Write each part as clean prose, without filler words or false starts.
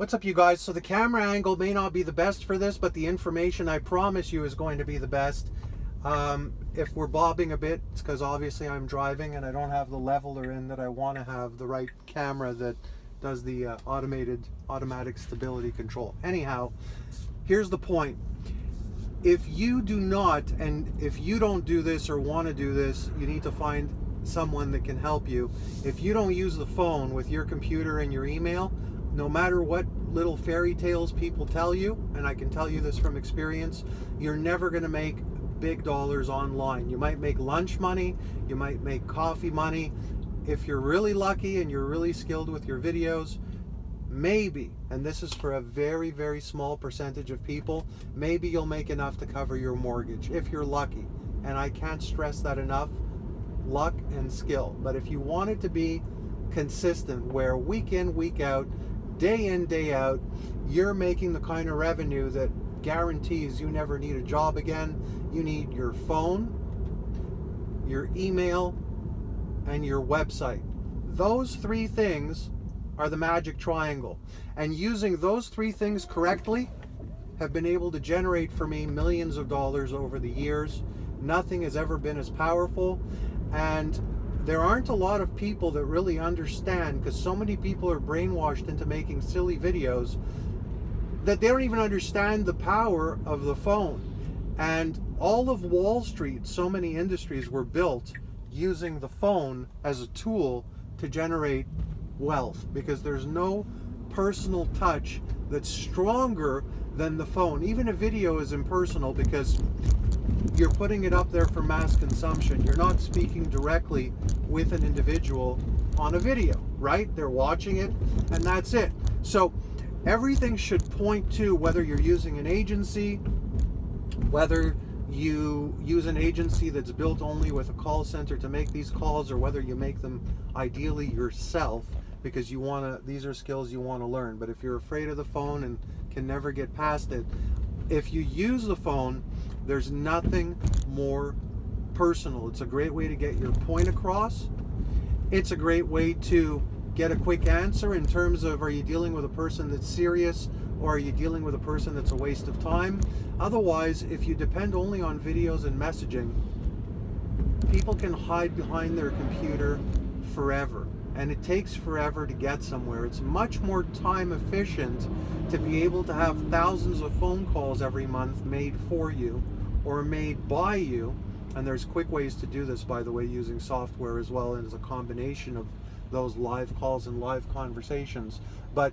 What's up, you guys? So the camera angle may not be the best for this, but the information I promise you is going to be the best. If we're bobbing a bit, it's because obviously I'm driving and I don't have the leveler in that I want to have the right camera that does the automatic stability control. Anyhow, here's the point. If you do not, and if you don't do this or want to do this, you need to find someone that can help you. If you don't use the phone with your computer and your email, no matter what little fairy tales people tell you, and I can tell you this from experience, you're never going to make big dollars online. You might make lunch money, you might make coffee money. If you're really lucky and you're really skilled with your videos, maybe, and this is for a very, very small percentage of people, maybe you'll make enough to cover your mortgage, if you're lucky. And I can't stress that enough, luck and skill. But if you want it to be consistent, where week in, week out, day in, day out, you're making the kind of revenue that guarantees you never need a job again. You need your phone, your email, and your website. Those three things are the magic triangle. And using those three things correctly have been able to generate for me millions of dollars over the years. Nothing has ever been as powerful. And there aren't a lot of people that really understand, because so many people are brainwashed into making silly videos that they don't even understand the power of the phone. And all of Wall Street, so many industries were built using the phone as a tool to generate wealth, because there's no personal touch that's stronger than the phone. Even a video is impersonal because you're putting it up there for mass consumption. You're not speaking directly with an individual on a video, right? They're watching it and that's it. So everything should point to, whether you're using an agency, whether you use an agency that's built only with a call center to make these calls, or whether you make them ideally yourself because you want to, these are skills you want to learn. But if you're afraid of the phone and can never get past it, if you use the phone, there's nothing more personal. It's a great way to get your point across. It's a great way to get a quick answer in terms of, are you dealing with a person that's serious, or are you dealing with a person that's a waste of time? Otherwise, if you depend only on videos and messaging, people can hide behind their computer forever, and it takes forever to get somewhere. It's much more time efficient to be able to have thousands of phone calls every month made for you or made by you. And there's quick ways to do this, by the way, using software as well, and as a combination of those live calls and live conversations. But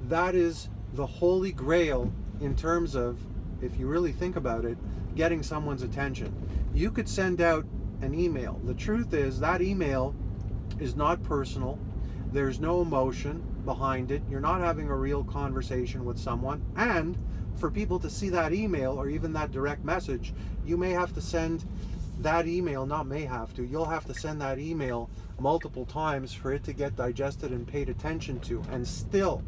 that is the holy grail in terms of, if you really think about it, getting someone's attention. You could send out an email. The truth is that email is not personal. There's no emotion behind it. You're not having a real conversation with someone. And for people to see that email or even that direct message, you may have to send that email, not may have to, you'll have to send that email multiple times for it to get digested and paid attention to. And still,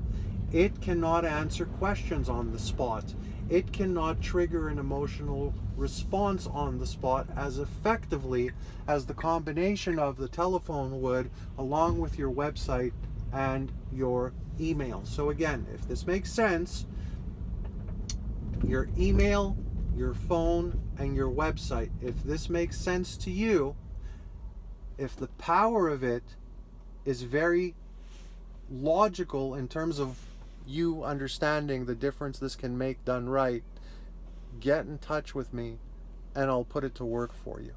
it cannot answer questions on the spot. It cannot trigger an emotional response on the spot as effectively as the combination of the telephone would, along with your website and your email. So again, if this makes sense, your email, your phone, and your website, if this makes sense to you, if the power of it is very logical in terms of you understanding the difference this can make done right, get in touch with me and I'll put it to work for you.